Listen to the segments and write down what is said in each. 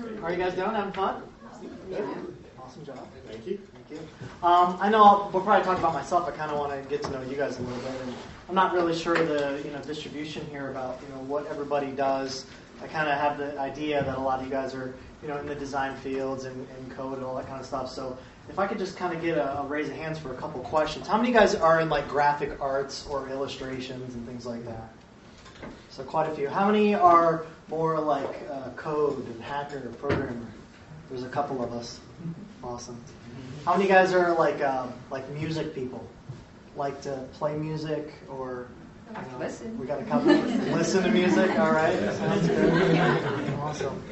How are you guys doing? Having fun? Good. Awesome job. Thank you. Thank you. I know before I talk about myself, I kind of want to get to know you guys a little bit. And I'm not really sure the distribution here about what everybody does. I kind of have the idea that a lot of you guys are in the design fields and code and all that kind of stuff. So if I could just kind of get a raise of hands for a couple questions. How many of you guys are in like graphic arts or illustrations and things like that? So quite a few. How many are more like code and hacker or programmer? There's a couple of us. Awesome. How many guys are like music people? Like to play music or listen? We got a couple. Listen to music. All right. Sounds good. Awesome.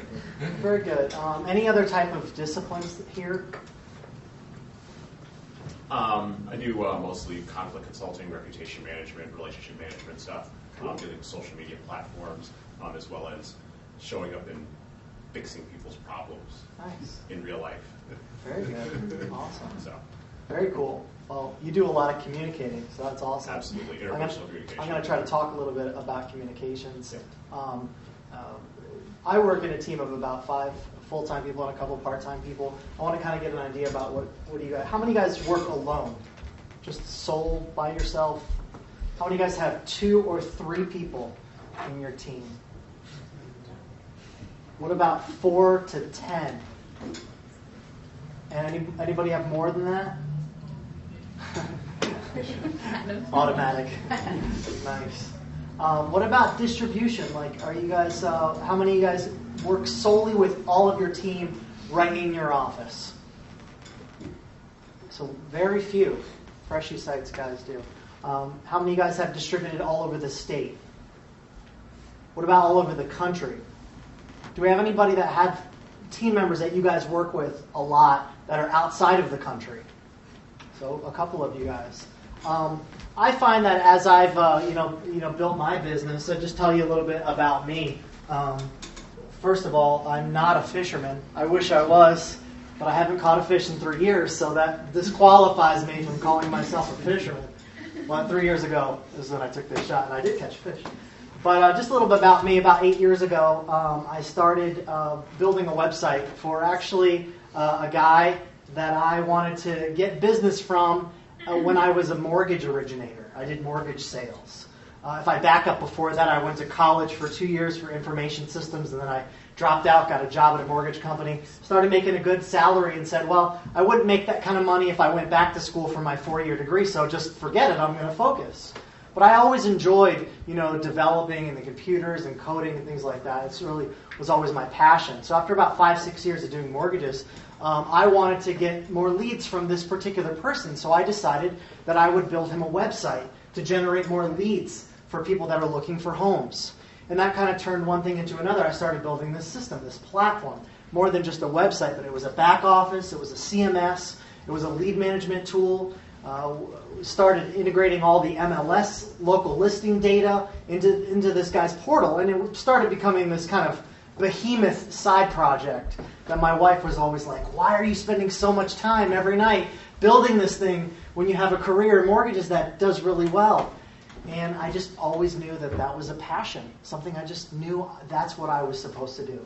Very good. Any other type of disciplines here? I do mostly conflict consulting, reputation management, relationship management stuff, dealing with social media platforms, as well as showing up and fixing people's problems in real life. Very good. Awesome. So. Very cool. Well, you do a lot of communicating, so that's awesome. Absolutely. Interpersonal communication. I'm going to try to talk a little bit about communications. Yeah. I work in a team of about 5 full-time people and a couple of part-time people. I want to kind of get an idea about what do you guys, how many guys work alone? Just sole by yourself? How many guys have 2 or 3 people in your team? What about 4 to 10? And anybody have more than that? Automatic. Nice. What about distribution? Like, are you guys? How many of you guys work solely with all of your team right in your office? So very few. Freshy sites guys do. How many of you guys have distributed all over the state? What about all over the country? Do we have anybody that have team members that you guys work with a lot that are outside of the country? So a couple of you guys. I find that as I've built my business, I'll just tell you a little bit about me. First of all, I'm not a fisherman. I wish I was, but I haven't caught a fish in 3 years, so that disqualifies me from calling myself a fisherman. Well, 3 years ago is when I took this shot, and I did catch fish. But just a little bit about me. About 8 years ago, I started building a website for actually a guy that I wanted to get business from when I was a mortgage originator. I did mortgage sales. If I back up before that, I went to college for 2 years for information systems, and then I dropped out, got a job at a mortgage company, started making a good salary, and said, well, I wouldn't make that kind of money if I went back to school for my 4-year degree, so just forget it, I'm going to focus. But I always enjoyed, developing and the computers and coding and things like that. It really was always my passion. So after about 5-6 years of doing mortgages, I wanted to get more leads from this particular person. So I decided that I would build him a website to generate more leads for people that are looking for homes. And that kind of turned one thing into another. I started building this system, this platform. More than just a website, but it was a back office, it was a CMS, it was a lead management tool. Started integrating all the MLS local listing data into this guy's portal, and it started becoming this kind of behemoth side project that my wife was always like, why are you spending so much time every night building this thing when you have a career in mortgages that does really well? And I just always knew that was a passion, something I just knew that's what I was supposed to do.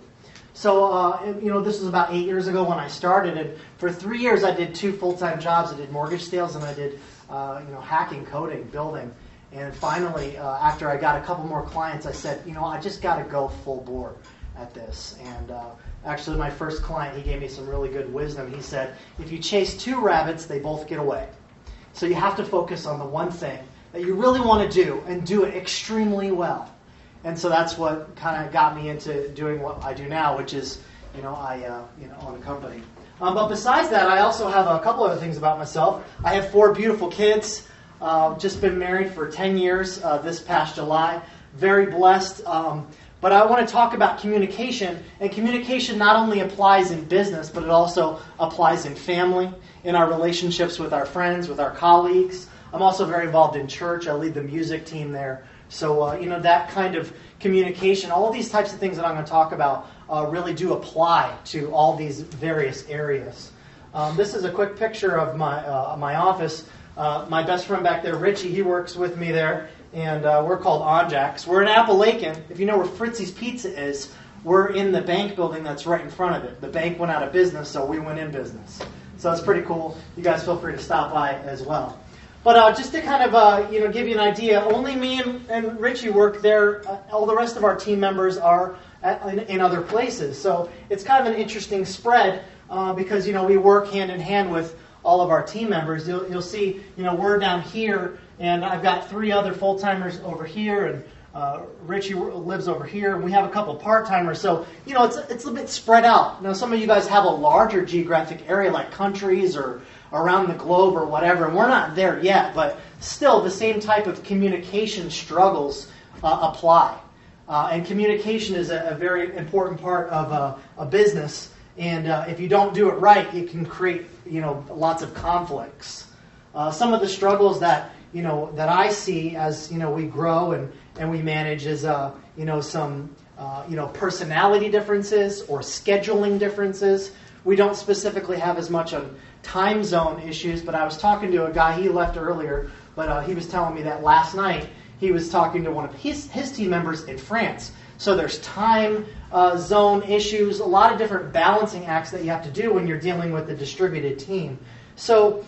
So, this was about 8 years ago when I started, and for 3 years I did 2 full-time jobs. I did mortgage sales and I did, hacking, coding, building. And finally, after I got a couple more clients, I said, I just got to go full bore at this. And actually, my first client, he gave me some really good wisdom. He said, if you chase 2 rabbits, they both get away. So you have to focus on the one thing that you really want to do and do it extremely well. And so that's what kind of got me into doing what I do now, which is, I own a company. But besides that, I also have a couple other things about myself. I have 4 beautiful kids. Just been married for 10 years this past July. Very blessed. But I want to talk about communication. And communication not only applies in business, but it also applies in family, in our relationships with our friends, with our colleagues. I'm also very involved in church. I lead the music team there. So, that kind of communication, all these types of things that I'm going to talk about really do apply to all these various areas. This is a quick picture of my office. My best friend back there, Richie, he works with me there, and we're called Onjax. We're in Appalachian. If you know where Fritzy's Pizza is, we're in the bank building that's right in front of it. The bank went out of business, so we went in business. So it's pretty cool. You guys feel free to stop by as well. But just to kind of give you an idea, only me and Richie work there. All the rest of our team members are in other places. So it's kind of an interesting spread because we work hand in hand with all of our team members. You'll see, we're down here, and I've got 3 other full-timers over here, and Richie lives over here, and we have a couple part-timers. So, it's a bit spread out. Now, some of you guys have a larger geographic area, like countries or around the globe or whatever, and we're not there yet, but still the same type of communication struggles apply. And communication is a very important part of a business, and if you don't do it right, it can create lots of conflicts. Some of the struggles that I see as we grow and we manage is some personality differences or scheduling differences. We don't specifically have as much on time zone issues, but I was talking to a guy, he left earlier, but he was telling me that last night he was talking to one of his team members in France. So there's time zone issues, a lot of different balancing acts that you have to do when you're dealing with a distributed team. So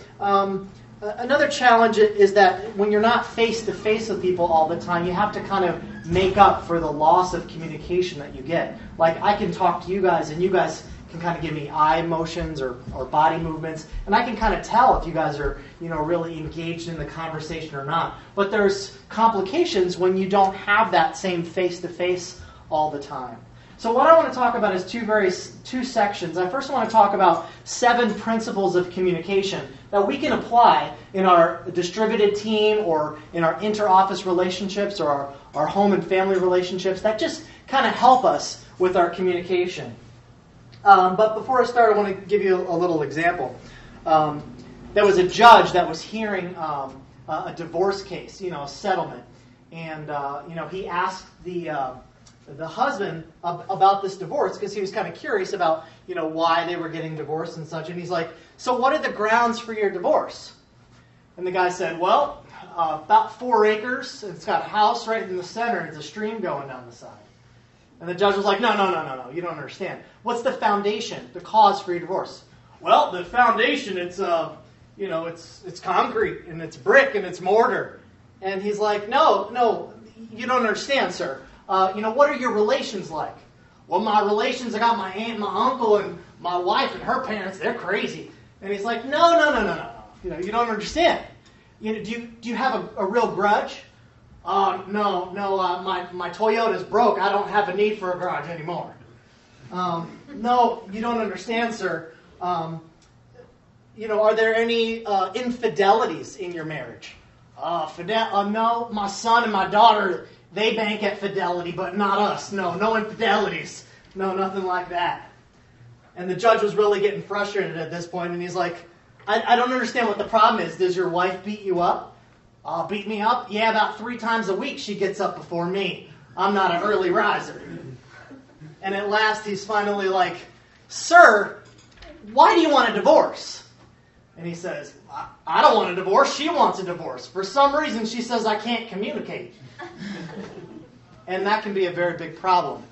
another challenge is that when you're not face-to-face with people all the time, you have to kind of make up for the loss of communication that you get. Like, I can talk to you guys, and you guys can kind of give me eye motions or body movements, and I can kind of tell if you guys are really engaged in the conversation or not. But there's complications when you don't have that same face-to-face all the time. So what I want to talk about is two sections. I first want to talk about 7 principles of communication that we can apply in our distributed team or in our inter-office relationships or our home and family relationships that just kind of help us with our communication. But before I start, I want to give you a little example. There was a judge that was hearing a divorce case, a settlement. And, he asked the husband about this divorce because he was kind of curious about, why they were getting divorced and such. And he's like, so what are the grounds for your divorce? And the guy said, well, about 4 acres. It's got a house right in the center. And there's a stream going down the side. And the judge was like, no, you don't understand. What's the foundation, the cause for your divorce? Well, the foundation, it's concrete, and it's brick, and it's mortar. And he's like, no, you don't understand, sir. What are your relations like? Well, my relations, I got my aunt, my uncle, and my wife, and her parents, they're crazy. And he's like, no. You don't understand. Do you have a real grudge? No, my Toyota's broke. I don't have a need for a garage anymore. No, you don't understand, sir. Are there any infidelities in your marriage? No, my son and my daughter, they bank at Fidelity, but not us. No infidelities. No, nothing like that. And the judge was really getting frustrated at this point, and he's like, I don't understand what the problem is. Does your wife beat you up? Beat me up? Yeah, about 3 times a week she gets up before me. I'm not an early riser. And at last he's finally like, sir, why do you want a divorce? And he says, I don't want a divorce. She wants a divorce. For some reason she says I can't communicate. And that can be a very big problem.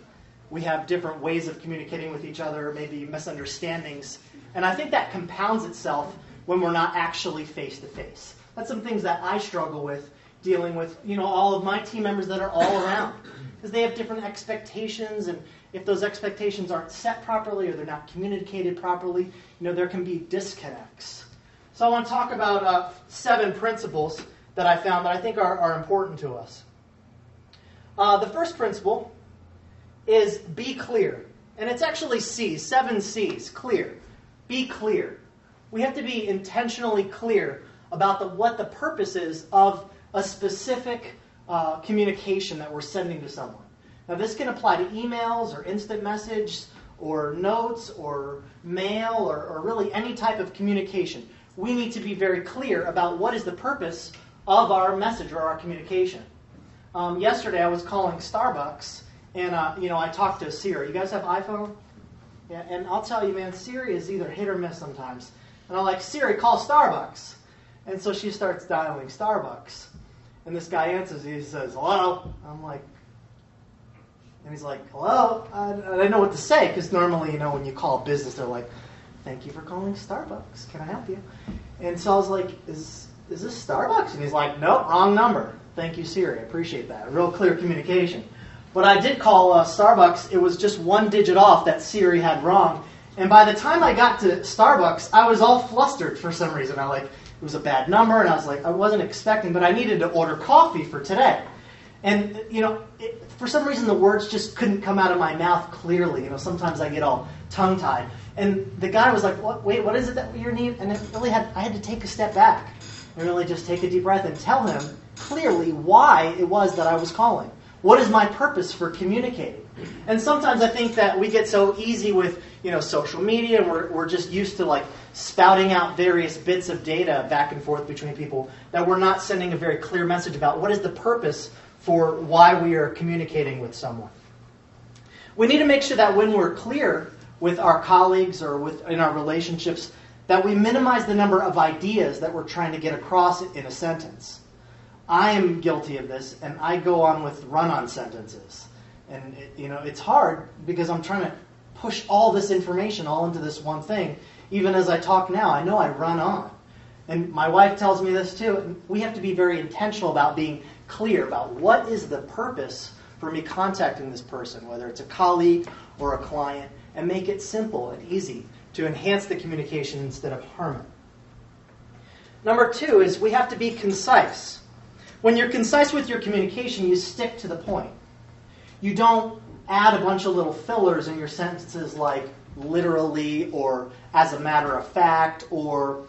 We have different ways of communicating with each other, maybe misunderstandings. And I think that compounds itself when we're not actually face-to-face. That's some things that I struggle with, dealing with, all of my team members that are all around. Because they have different expectations, and if those expectations aren't set properly or they're not communicated properly, there can be disconnects. So I want to talk about 7 principles that I found that I think are important to us. The first principle is be clear. And it's actually C's, 7 C's, clear. Be clear. We have to be intentionally clear about what the purpose is of a specific communication that we're sending to someone. Now, this can apply to emails or instant message or notes or mail or really any type of communication. We need to be very clear about what is the purpose of our message or our communication. Yesterday, I was calling Starbucks, and I talked to Siri. You guys have iPhone? Yeah, and I'll tell you, man, Siri is either hit or miss sometimes. And I'm like, Siri, call Starbucks. And so she starts dialing Starbucks. And this guy answers, he says, hello? I'm like, And he's like, hello? I didn't know what to say, because normally, when you call a business, they're like, thank you for calling Starbucks. Can I help you? And so I was like, is this Starbucks? And he's like, nope, wrong number. Thank you, Siri. I appreciate that. Real clear communication. But I did call Starbucks. It was just one digit off that Siri had wrong. And by the time I got to Starbucks, I was all flustered for some reason. It was a bad number, and I was like, I wasn't expecting, but I needed to order coffee for today. And, for some reason, the words just couldn't come out of my mouth clearly. Sometimes I get all tongue-tied. And the guy was like, what is it that you need? And I had to take a step back and really just take a deep breath and tell him clearly why it was that I was calling. What is my purpose for communicating? And sometimes I think that we get so easy with, social media, and we're just used to spouting out various bits of data back and forth between people that we're not sending a very clear message about what is the purpose for why we are communicating with someone. We need to make sure that when we're clear with our colleagues or in our relationships, that we minimize the number of ideas that we're trying to get across in a sentence. I am guilty of this, and I go on with run-on sentences. And it's hard because I'm trying to push all this information all into this one thing. Even as I talk now, I know I run on. And my wife tells me this too. And we have to be very intentional about being clear about what is the purpose for me contacting this person, whether it's a colleague or a client, and make it simple and easy to enhance the communication instead of harm it. Number 2 is we have to be concise. When you're concise with your communication, you stick to the point. You don't add a bunch of little fillers in your sentences like literally or as a matter of fact or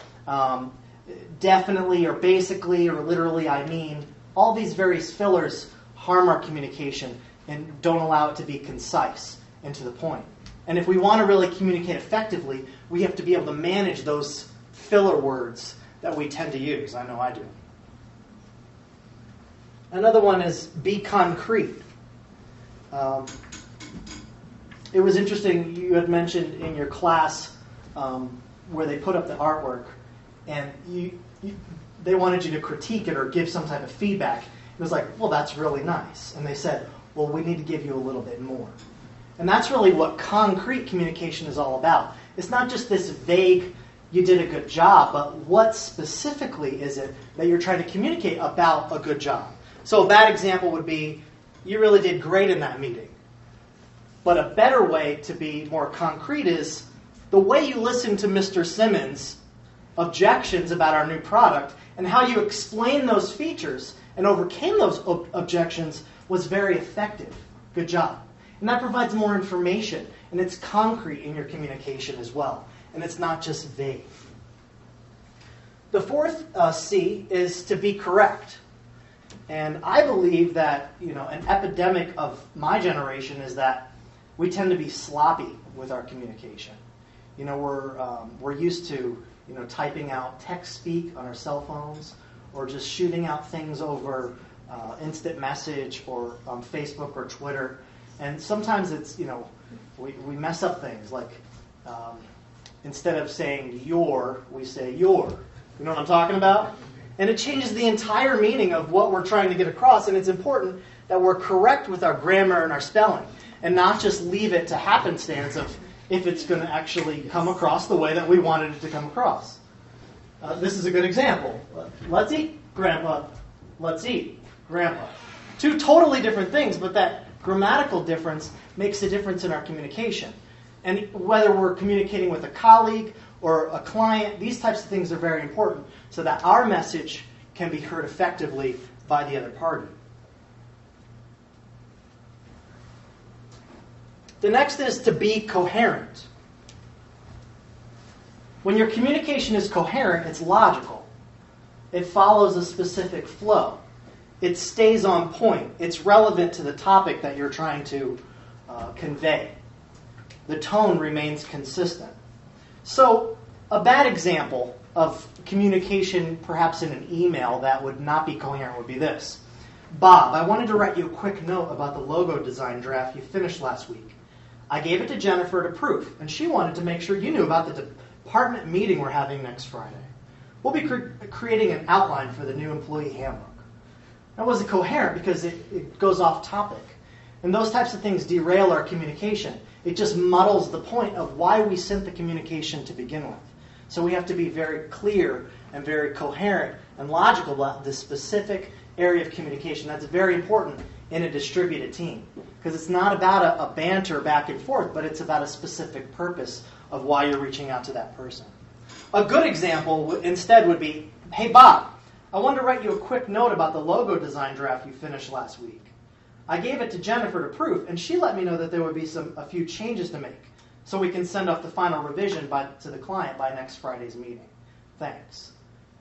definitely or basically or literally I mean. All these various fillers harm our communication and don't allow it to be concise and to the point. And if we want to really communicate effectively, we have to be able to manage those filler words that we tend to use. I know I do. Another one is be concrete. It was interesting, you had mentioned in your class where they put up the artwork, and they wanted you to critique it or give some type of feedback. It was like, well, that's really nice. And they said, well, we need to give you a little bit more. And that's really what concrete communication is all about. It's not just this vague, you did a good job, but what specifically is it that you're trying to communicate about a good job? So a bad example would be, you really did great in that meeting. But a better way to be more concrete is the way you listened to Mr. Simmons' objections about our new product and how you explained those features and overcame those objections was very effective. Good job. And that provides more information, and it's concrete in your communication as well. And it's not just vague. The fourth C is to be correct. And I believe that an epidemic of my generation is that we tend to be sloppy with our communication. We're used to typing out text speak on our cell phones, or just shooting out things over instant message or Facebook or Twitter. And sometimes it's we mess up things like instead of saying your, we say your. You know what I'm talking about? And it changes the entire meaning of what we're trying to get across. And it's important that we're correct with our grammar and our spelling, and not just leave it to happenstance of if it's going to actually come across the way that we wanted it to come across. This is a good example. Let's eat, Grandpa. Let's eat, Grandpa. Two totally different things, but that grammatical difference makes a difference in our communication. And whether we're communicating with a colleague or a client, these types of things are very important so that our message can be heard effectively by the other party. The next is to be coherent. When your communication is coherent, it's logical. It follows a specific flow. It stays on point. It's relevant to the topic that you're trying to convey. The tone remains consistent. So, a bad example of communication, perhaps in an email that would not be coherent, would be this. Bob, I wanted to write you a quick note about the logo design draft you finished last week. I gave it to Jennifer to proof, and she wanted to make sure you knew about the department meeting we're having next Friday. We'll be creating an outline for the new employee handbook. That wasn't coherent because it goes off topic. And those types of things derail our communication. It just muddles the point of why we sent the communication to begin with. So we have to be very clear and very coherent and logical about the specific area of communication. That's very important in a distributed team, because it's not about a banter back and forth, but it's about a specific purpose of why you're reaching out to that person. A good example instead would be, hey Bob, I wanted to write you a quick note about the logo design draft you finished last week. I gave it to Jennifer to proof, and she let me know that there would be a few changes to make, so we can send off the final revision to the client by next Friday's meeting. Thanks.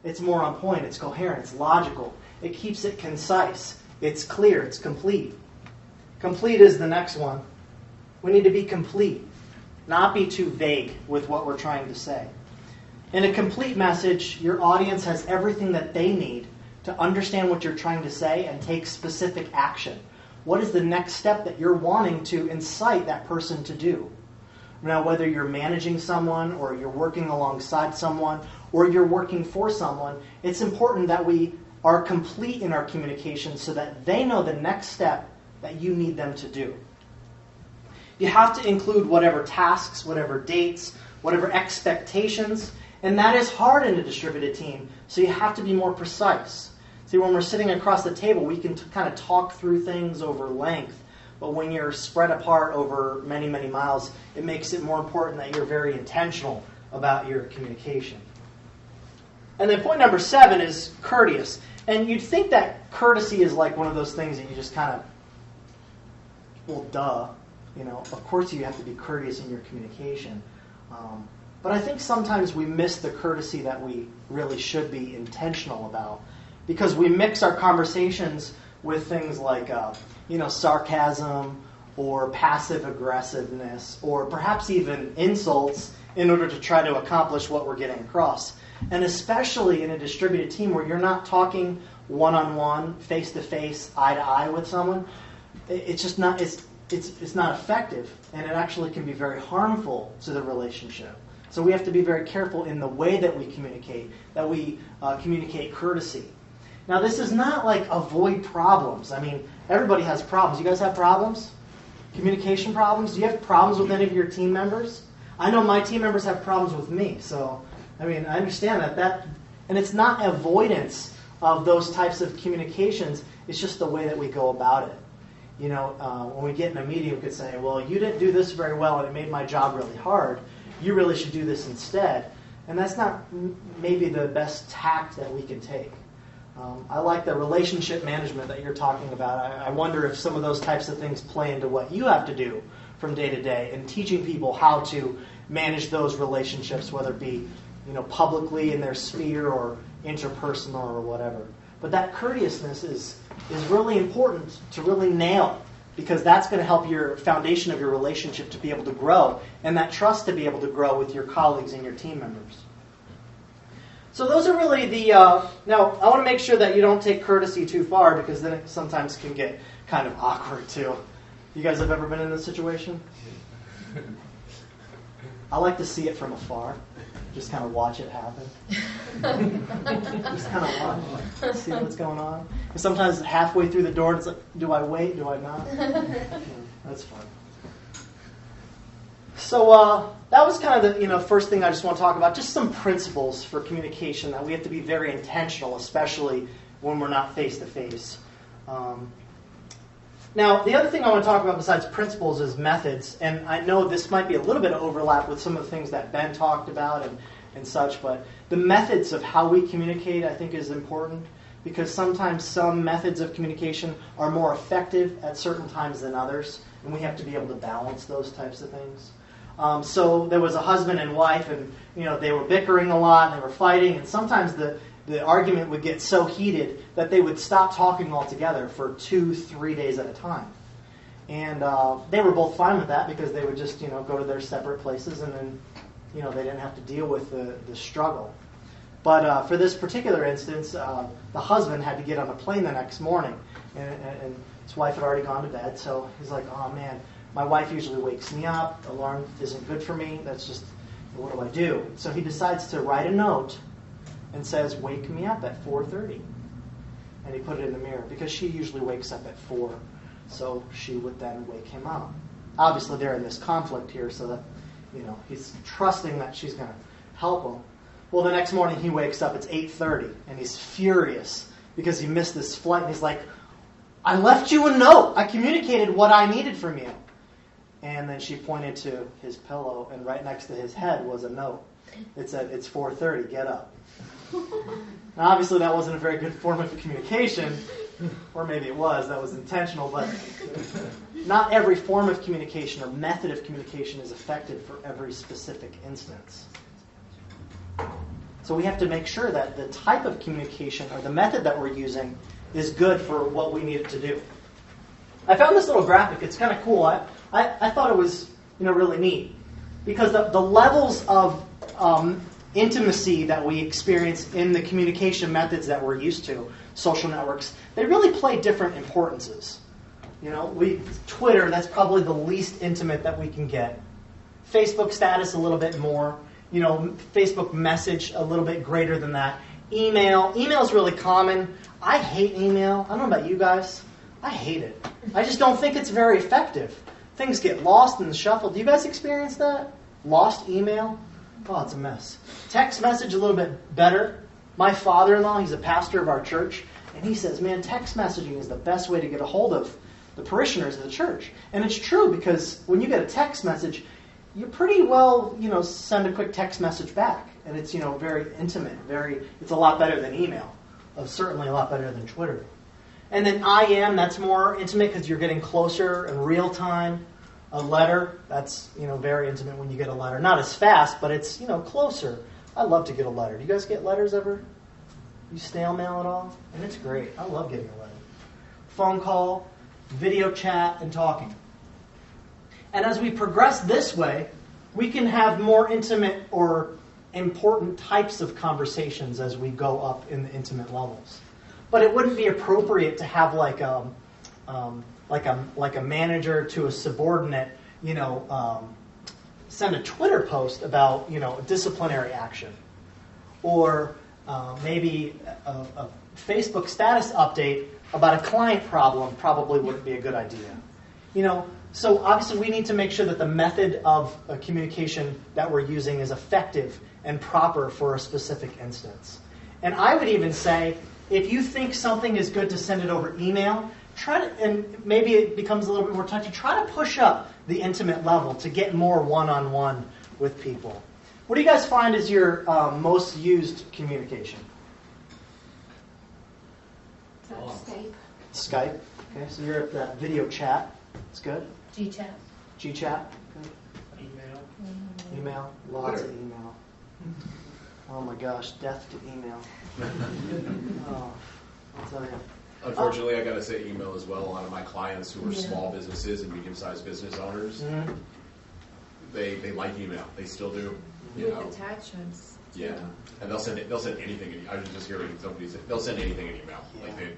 It's more on point, it's coherent, it's logical, it keeps it concise, it's clear, it's complete. Complete is the next one. We need to be complete, not be too vague with what we're trying to say. In a complete message, your audience has everything that they need to understand what you're trying to say and take specific action. What is the next step that you're wanting to incite that person to do? Now, whether you're managing someone or you're working alongside someone or you're working for someone, it's important that we are complete in our communication so that they know the next step that you need them to do. You have to include whatever tasks, whatever dates, whatever expectations, and that is hard in a distributed team, so you have to be more precise. See, when we're sitting across the table, we can kind of talk through things over length, but when you're spread apart over many, many miles, it makes it more important that you're very intentional about your communication. And then point number 7 is courteous. And you'd think that courtesy is like one of those things that you just kind of, well, duh. Of course you have to be courteous in your communication. But I think sometimes we miss the courtesy that we really should be intentional about, because we mix our conversations with things like, sarcasm or passive aggressiveness or perhaps even insults in order to try to accomplish what we're getting across. And especially in a distributed team where you're not talking one-on-one, face-to-face, eye-to-eye with someone, it's just not, it's not effective, and it actually can be very harmful to the relationship. So we have to be very careful in the way that we communicate, communicate courtesy. Now, this is not like avoid problems. I mean, everybody has problems. You guys have problems? Communication problems? Do you have problems with any of your team members? I know my team members have problems with me, so I understand that, and it's not avoidance of those types of communications, it's just the way that we go about it. When we get in a meeting, we could say, well, you didn't do this very well and it made my job really hard. You really should do this instead. And that's not maybe the best tact that we can take. I like the relationship management that you're talking about. I wonder if some of those types of things play into what you have to do from day to day in teaching people how to manage those relationships, whether it be publicly in their sphere or interpersonal or whatever. But that courteousness is really important to really nail, because that's going to help your foundation of your relationship to be able to grow, and that trust to be able to grow with your colleagues and your team members. So those are really the... now, I want to make sure that you don't take courtesy too far, because then it sometimes can get kind of awkward too. You guys have ever been in this situation? I like to see it from afar. Just kind of watch it happen. Just kind of watch, see what's going on. And sometimes halfway through the door, it's like, do I wait? Do I not? That's fun. So that was kind of the first thing I just want to talk about. Just some principles for communication that we have to be very intentional, especially when we're not face to face. Now, the other thing I want to talk about besides principles is methods. And I know this might be a little bit of overlap with some of the things that Ben talked about and such, but the methods of how we communicate, I think, is important, because sometimes some methods of communication are more effective at certain times than others, and we have to be able to balance those types of things. So there was a husband and wife, and they were bickering a lot, and they were fighting, and sometimes the argument would get so heated that they would stop talking altogether for 2-3 days at a time. And they were both fine with that, because they would just go to their separate places, and then they didn't have to deal with the struggle. But for this particular instance, the husband had to get on a plane the next morning, and his wife had already gone to bed. So he's like, "Oh man, my wife usually wakes me up. The alarm isn't good for me. That's just, what do I do?" So he decides to write a note and says, "Wake me up at 4:30." And he put it in the mirror, because she usually wakes up at 4. So she would then wake him up. Obviously, they're in this conflict here, so that he's trusting that she's going to help him. Well, the next morning he wakes up. It's 8:30, and he's furious because he missed this flight. And he's like, "I left you a note. I communicated what I needed from you." And then she pointed to his pillow, and right next to his head was a note. It said, "It's 4:30. Get up." Now, obviously, that wasn't a very good form of communication, or maybe it was. That was intentional, but not every form of communication or method of communication is effective for every specific instance. So we have to make sure that the type of communication or the method that we're using is good for what we need it to do. I found this little graphic. It's kind of cool. I thought it was really neat because the levels of intimacy that we experience in the communication methods that we're used to, social networks, they really play different importances. Twitter, that's probably the least intimate that we can get. Facebook status, a little bit more. Facebook message, a little bit greater than that. Email is really common. I hate email. I don't know about you guys. I hate it. I just don't think it's very effective. Things get lost in the shuffle. Do you guys experience that? Lost email? Oh, it's a mess. Text message, a little bit better. My father-in-law, he's a pastor of our church, and he says, man, text messaging is the best way to get a hold of the parishioners of the church. And it's true, because when you get a text message, you pretty well, send a quick text message back. And it's, very intimate, it's a lot better than email. Certainly a lot better than Twitter. And then IM, that's more intimate because you're getting closer in real time. A letter, that's, very intimate when you get a letter. Not as fast, but it's, closer. I love to get a letter. Do you guys get letters ever? You snail mail at all? And it's great. I love getting a letter. Phone call, video chat, and talking. And as we progress this way, we can have more intimate or important types of conversations as we go up in the intimate levels. But it wouldn't be appropriate to have like a manager to a subordinate, send a Twitter post about, disciplinary action. Or maybe a Facebook status update about a client problem probably wouldn't be a good idea. So obviously we need to make sure that the method of communication that we're using is effective and proper for a specific instance. And I would even say, if you think something is good to send it over email, and maybe it becomes a little bit more touchy, try to push up the intimate level to get more one-on-one with people. What do you guys find is your most used communication? Skype. Skype. Okay, so you're at that video chat. It's good. G-chat. G-chat. Good. Email. Email. Lots of email. Oh my gosh, death to email. Oh, I'll tell you. Unfortunately, I got to say email as well. A lot of my clients who are small businesses and medium-sized business owners, they like email. They still do. With attachments. Yeah, and they'll send anything. I was just hearing somebody say they'll send anything in email. Yeah. Like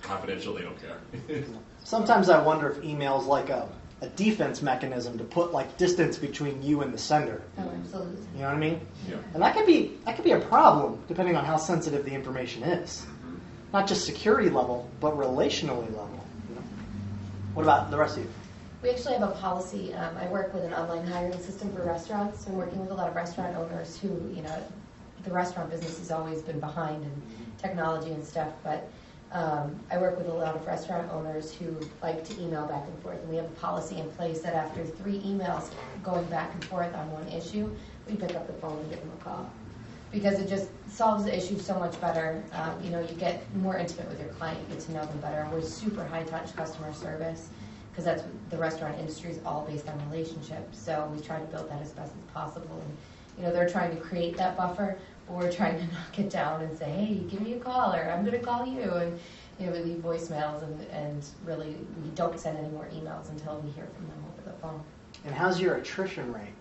confidential, they don't care. Sometimes I wonder if email's like a defense mechanism to put like distance between you and the sender. Oh, absolutely. You know what I mean? Yeah. And that could be a problem depending on how sensitive the information is. Not just security level, but relationally level. What about the rest of you? We actually have a policy. I work with an online hiring system for restaurants. I'm working with a lot of restaurant owners who, the restaurant business has always been behind in technology and stuff, but I work with a lot of restaurant owners who like to email back and forth, and we have a policy in place that after 3 emails going back and forth on one issue, we pick up the phone and give them a call. Because it just solves the issue so much better. You get more intimate with your client, you get to know them better. And we're super high-touch customer service because that's what the restaurant industry is all based on relationships. So we try to build that as best as possible. And they're trying to create that buffer, but we're trying to knock it down and say, hey, give me a call, or I'm going to call you. And we leave voicemails, and really we don't send any more emails until we hear from them over the phone. And how's your attrition rate?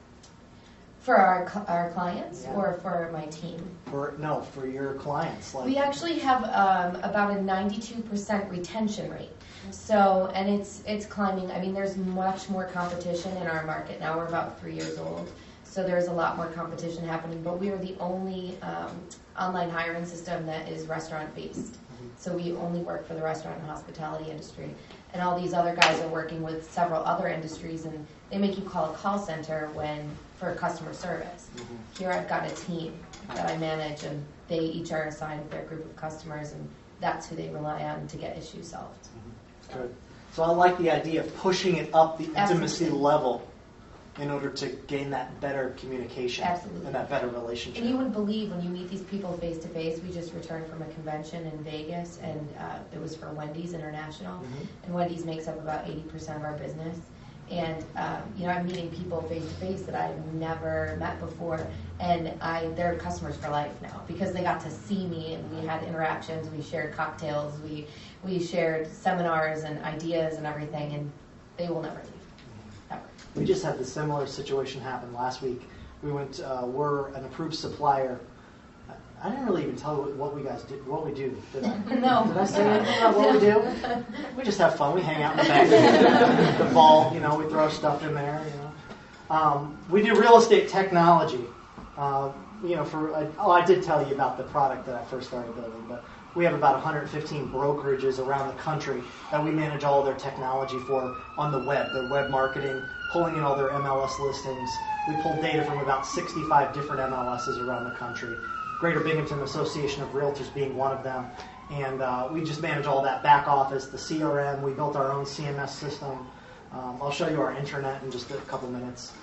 For our clients, Yeah. or for my team? For your clients. We actually have about a 92% retention rate. So, and it's climbing. I mean, there's much more competition in our market now. We're about 3 years old, so there's a lot more competition happening. But we are the only online hiring system that is restaurant based. So we only work for the restaurant and hospitality industry. and all these other guys are working with several other industries, and they make you call a call center for customer service. Here I've got a team that I manage, and they each are assigned their group of customers, and that's who they rely on to get issues solved. Good. So I like the idea of pushing it up the intimacy Absolutely. level in order to gain that better communication. Absolutely. And that better relationship. And you wouldn't believe when you meet these people face to face. We just returned from a convention in Vegas, and it was for Wendy's International, and Wendy's makes up about 80% of our business. And I'm meeting people face to face that I've never met before, and they're customers for life now because they got to see me, and we had interactions. We shared cocktails, we shared seminars and ideas and everything, and they will never leave. Ever. We just had the similar situation happen last week. We went. We're an approved supplier. I didn't really even tell you what we do, did I? No. Did I say anything about what we do? We just have fun. We hang out in the back. The vault, we throw stuff in there. We do real estate technology. I did tell you about the product that I first started building, but we have about 115 brokerages around the country that we manage all their technology for on the web, their web marketing, pulling in all their MLS listings. We pull data from about 65 different MLSs around the country. Greater Binghamton Association of Realtors being one of them. And we just manage all that back office, the CRM. We built our own CMS system. I'll show you our intranet in just a couple minutes.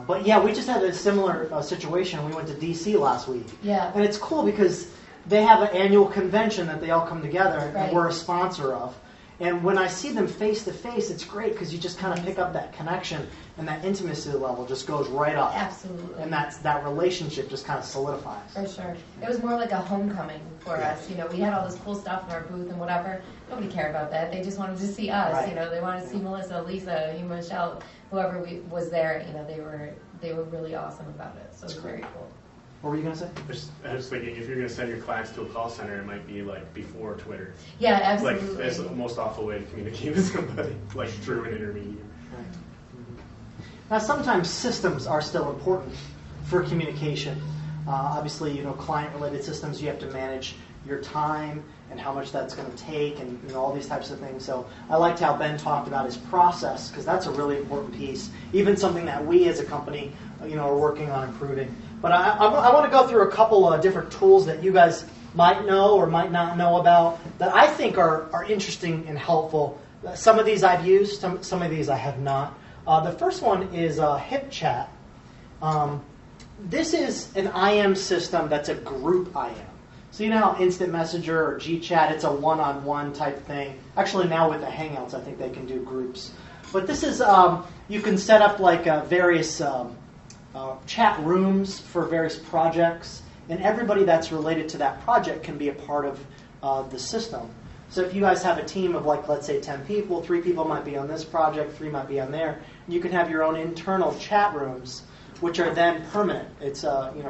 But yeah, we just had a similar situation. We went to DC last week. Yeah. And it's cool because they have an annual convention that they all come together, Right. and we're a sponsor of. And when I see them face to face, it's great because you just kind of pick up that connection, and that intimacy level just goes right up. Absolutely. And that relationship just kind of solidifies. For sure. It was more like a homecoming for us. We had all this cool stuff in our booth and whatever. Nobody cared about that. They just wanted to see us. Right. They wanted to see Melissa, Lisa, Michelle, whoever was there. They were really awesome about it. So it was very cool. What were you going to say? I was thinking, if you're going to send your clients to a call center, it might be like before Twitter. Yeah, absolutely. Like, it's the most awful way to communicate with somebody, like through an intermediary. Right. Now, sometimes systems are still important for communication. Obviously, client-related systems, you have to manage your time and how much that's going to take and all these types of things. So I liked how Ben talked about his process because that's a really important piece, even something that we as a company are working on improving. But I want to go through a couple of different tools that you guys might know or might not know about that I think are interesting and helpful. Some of these I've used, some of these I have not. The first one is HipChat. This is an IM system that's a group IM. So you know how Instant Messenger or GChat, it's a one-on-one type thing. Actually, now with the Hangouts, I think they can do groups. But this is, you can set up like various chat rooms for various projects, and everybody that's related to that project can be a part of the system. So if you guys have a team of let's say 10 people, 3 people might be on this project, 3 might be on there, you can have your own internal chat rooms, which are then permanent. It's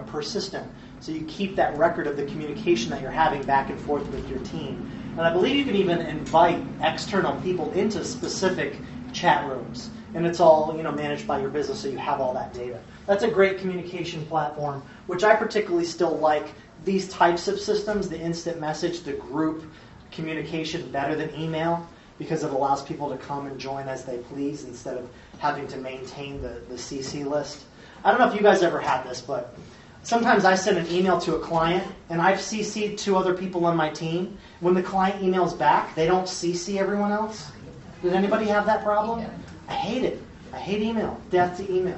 persistent. So you keep that record of the communication that you're having back and forth with your team. And I believe you can even invite external people into specific chat rooms. And it's all managed by your business, so you have all that data. That's a great communication platform, which I particularly still like these types of systems, the instant message, the group communication, better than email, because it allows people to come and join as they please instead of having to maintain the CC list. I don't know if you guys ever had this, but sometimes I send an email to a client, and I've CC'd 2 other people on my team. When the client emails back, they don't CC everyone else. Did anybody have that problem? Yeah. I hate it. I hate email. Death to email.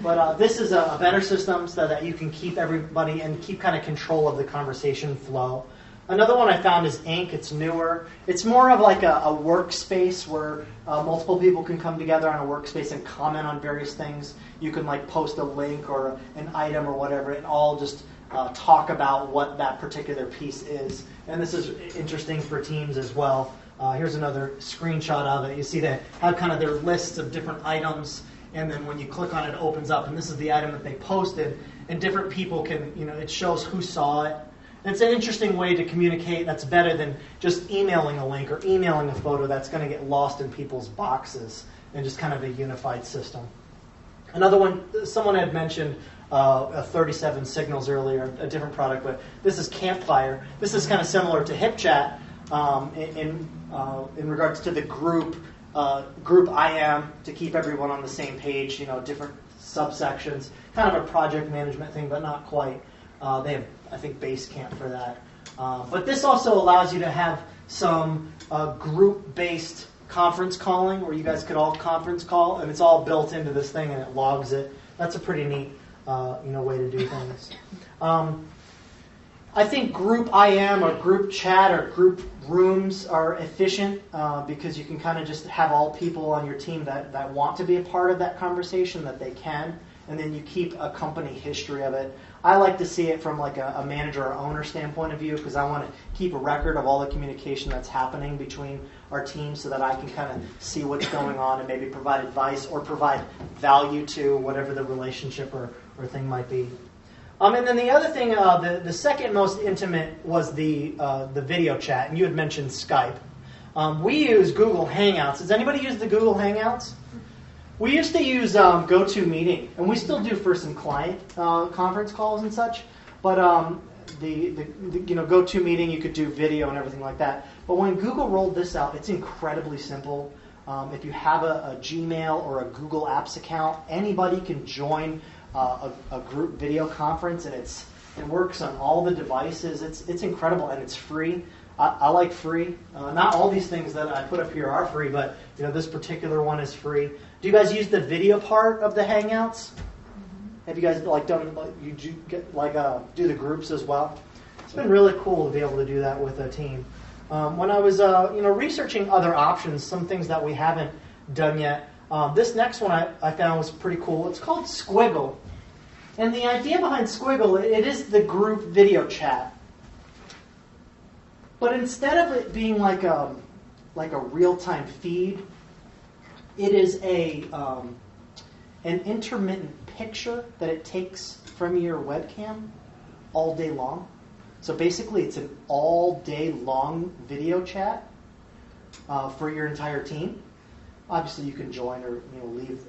But this is a better system so that you can keep everybody and keep kind of control of the conversation flow. Another one I found is Ink. It's newer. It's more of like a workspace where multiple people can come together on a workspace and comment on various things. You can post a link or an item or whatever and all just talk about what that particular piece is. And this is interesting for teams as well. Here's another screenshot of it. You see they have kind of their lists of different items, and then when you click on it, it opens up, and this is the item that they posted, and different people can, it shows who saw it. And it's an interesting way to communicate that's better than just emailing a link or emailing a photo that's going to get lost in people's boxes, and just kind of a unified system. Another one, someone had mentioned 37 Signals earlier, a different product, but this is Campfire. This is kind of similar to HipChat in in regards to the group IM to keep everyone on the same page, different subsections, kind of a project management thing, but not quite. They have, I think, Basecamp for that. But this also allows you to have some group-based conference calling where you guys could all conference call, and it's all built into this thing and it logs it. That's a pretty neat way to do things. I think group IM or group chat or group rooms are efficient because you can kind of just have all people on your team that want to be a part of that conversation that they can, and then you keep a company history of it. I like to see it from like a manager or owner standpoint of view because I want to keep a record of all the communication that's happening between our teams so that I can kind of see what's going on and maybe provide advice or provide value to whatever the relationship or thing might be. And then the other thing, the second most intimate was the video chat, and you had mentioned Skype. We use Google Hangouts. Does anybody use the Google Hangouts? We used to use GoToMeeting, and we still do for some client conference calls and such. But the GoToMeeting, you could do video and everything like that. But when Google rolled this out, it's incredibly simple. If you have a Gmail or a Google Apps account, anybody can join a group video conference, and it works on all the devices. It's incredible, and it's free. I like free. Not all these things that I put up here are free, but this particular one is free. Do you guys use the video part of the Hangouts? Have you guys do the groups as well? It's been really cool to be able to do that with a team. When I was researching other options, some things that we haven't done yet, this next one I found was pretty cool. It's called Squiggle. And the idea behind Squiggle, it is the group video chat. But instead of it being like a real-time feed, it is an intermittent picture that it takes from your webcam all day long. So basically, it's an all-day long video chat for your entire team. Obviously, you can join or leave,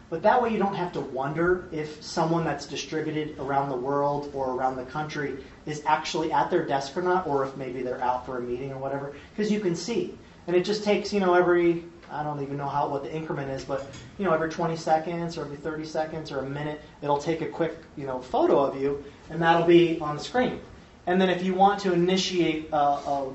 but that way you don't have to wonder if someone that's distributed around the world or around the country is actually at their desk or not, or if maybe they're out for a meeting or whatever, because you can see. And it just takes, every, I don't even know what the increment is, but, every 20 seconds or every 30 seconds or a minute, it'll take a quick, photo of you, and that'll be on the screen. And then if you want to initiate a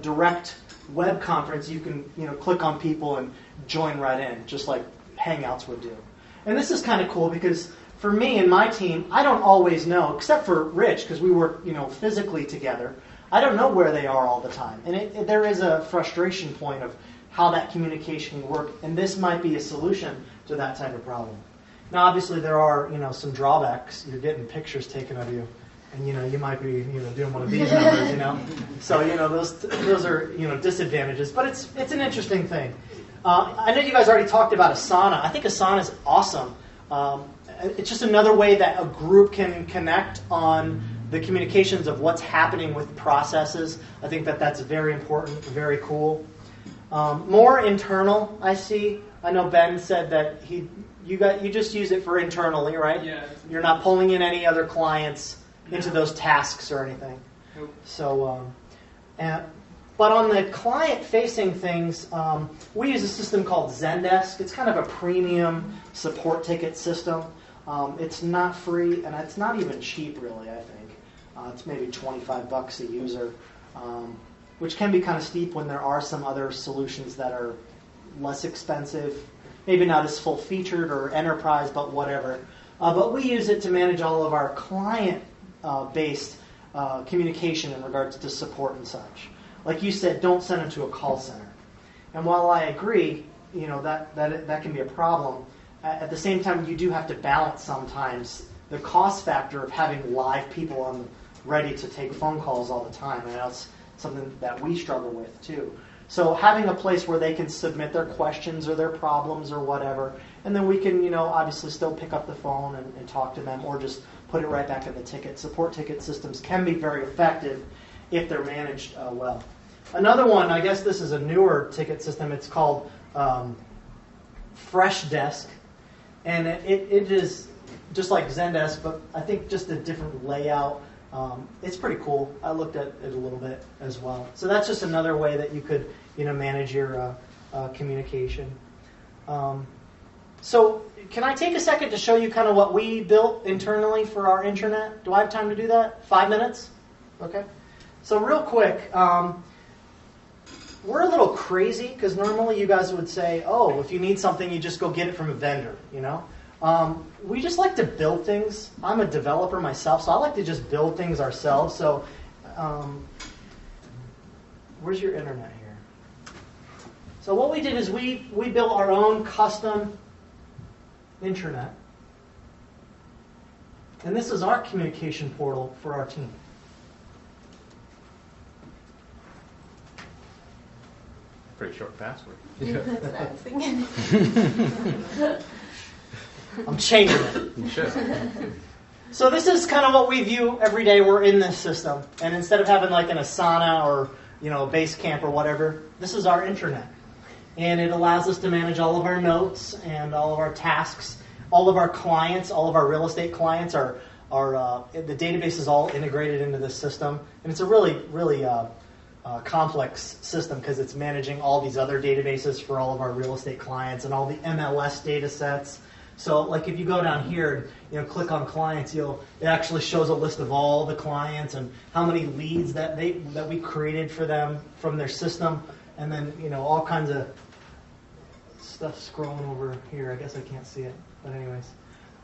direct web conference, you can, click on people and join right in, just like Hangouts would do. And this is kind of cool because for me and my team, I don't always know, except for Rich, because we work, physically together. I don't know where they are all the time. And there is a frustration point of how that communication can work, and this might be a solution to that type of problem. Now, obviously, there are, some drawbacks. You're getting pictures taken of you, and, you might be, doing one of these numbers, So, those are, disadvantages. But it's an interesting thing. I know you guys already talked about Asana. I think Asana is awesome. It's just another way that a group can connect on the communications of what's happening with processes. I think that's very important, very cool. More internal, I see. I know Ben said that you just use it for internally, right? Yeah. You're not pulling in any other clients into those tasks or anything. Nope. So, but on the client-facing things, we use a system called Zendesk. It's kind of a premium support ticket system. It's not free, and it's not even cheap, really, I think. It's maybe $25 a user, which can be kind of steep when there are some other solutions that are less expensive, maybe not as full-featured or enterprise, but whatever. But we use it to manage all of our client-based communication in regards to support and such. Like you said, don't send them to a call center. And while I agree, that can be a problem, at the same time, you do have to balance sometimes the cost factor of having live people ready to take phone calls all the time. And that's something that we struggle with, too. So having a place where they can submit their questions or their problems or whatever, and then we can, obviously still pick up the phone and talk to them or just put it right back in the ticket. Support ticket systems can be very effective if they're managed well. Another one, I guess this is a newer ticket system. It's called Freshdesk, and it is just like Zendesk, but I think just a different layout. It's pretty cool. I looked at it a little bit as well. So that's just another way that you could manage your communication. So can I take a second to show you kind of what we built internally for our intranet? Do I have time to do that? 5 minutes? Okay. So real quick, we're a little crazy because normally you guys would say, oh, if you need something, you just go get it from a vendor, We just like to build things. I'm a developer myself, so I like to just build things ourselves. So where's your internet here? So what we did is we built our own custom intranet. And this is our communication portal for our team. Pretty short password. That's what I was thinking. I'm changing it. You should. So this is kind of what we view every day. We're in this system. And instead of having like an Asana or a base camp or whatever, this is our intranet. And it allows us to manage all of our notes and all of our tasks. All of our clients, all of our real estate clients are the database is all integrated into this system. And it's a really, really complex system because it's managing all these other databases for all of our real estate clients and all the MLS data sets. So like if you go down here, click on clients, it actually shows a list of all the clients and how many leads that we created for them from their system, and then all kinds of stuff scrolling over here. I guess I can't see it, but anyways.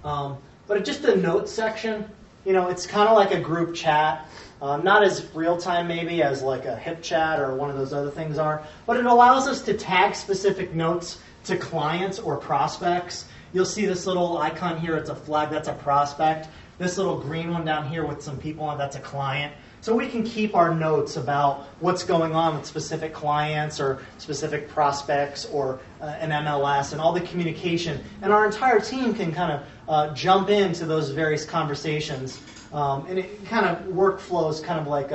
But just the notes section, it's kind of like a group chat. Not as real time maybe as like a hip chat or one of those other things are, but it allows us to tag specific notes to clients or prospects. You'll see this little icon here, it's a flag, that's a prospect. This little green one down here with some people on, that's a client. So we can keep our notes about what's going on with specific clients or specific prospects or an MLS and all the communication. And our entire team can kind of jump into those various conversations. And it kind of workflows kind of like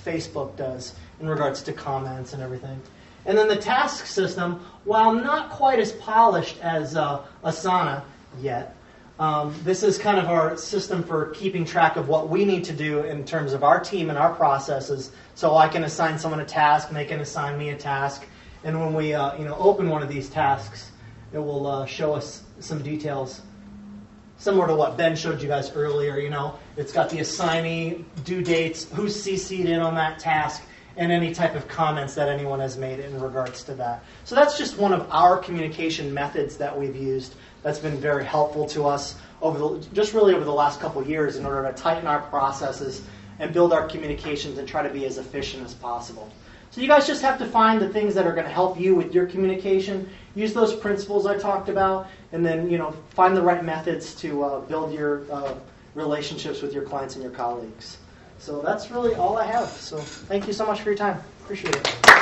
Facebook does in regards to comments and everything. And then the task system, while not quite as polished as Asana yet, this is kind of our system for keeping track of what we need to do in terms of our team and our processes. So I can assign someone a task, and they can assign me a task. And when we open one of these tasks, it will show us some details similar to what Ben showed you guys earlier. It's got the assignee, due dates, who's CC'd in on that task, and any type of comments that anyone has made in regards to that. So that's just one of our communication methods that we've used that's been very helpful to us over the last couple of years in order to tighten our processes and build our communications and try to be as efficient as possible. So you guys just have to find the things that are going to help you with your communication, use those principles I talked about, and then find the right methods to build your relationships with your clients and your colleagues. So that's really all I have. So thank you so much for your time. Appreciate it.